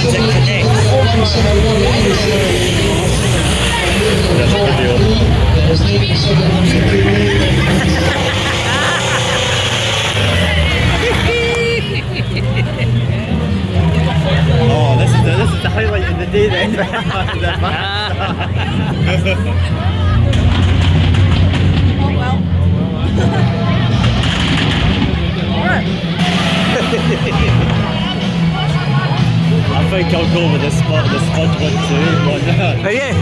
means it connects. That's oh, this is the highlight of the day then. Oh well. I think I'll go with the spot, the sponge one too. Oh yeah.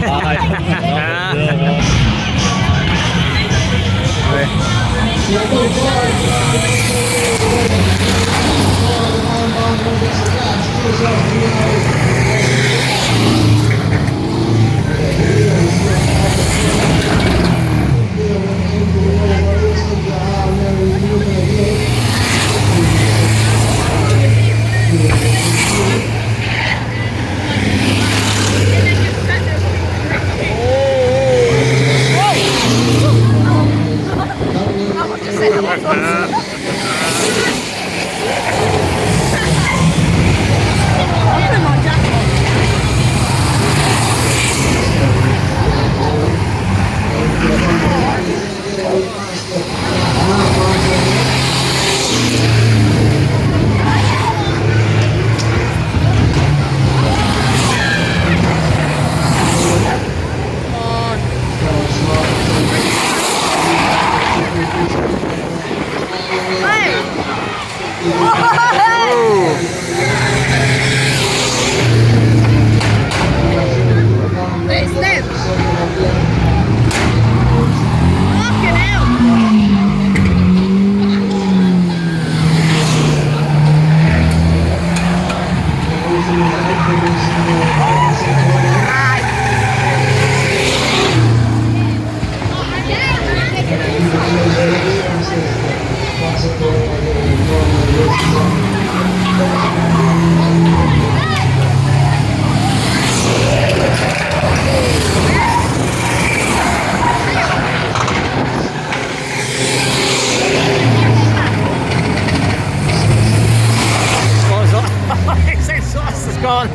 Exhaust is gone.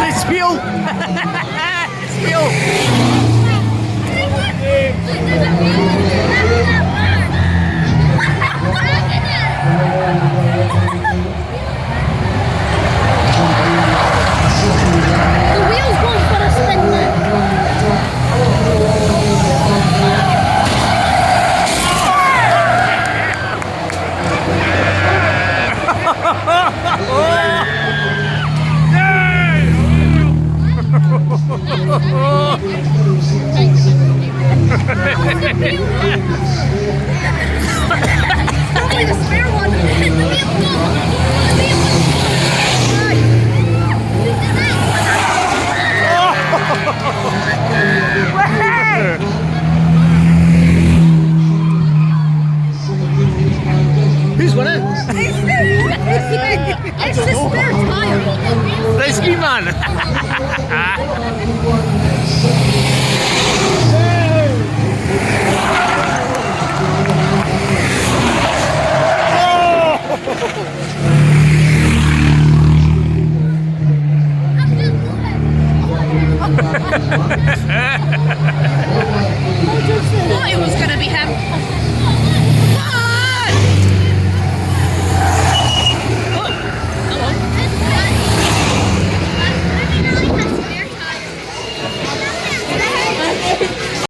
It's fuel. It's fuel. The wheel's going for a spin now. Probably the spare one. The wheel's gone. Who's winning? It's the spare tire. Rescue man.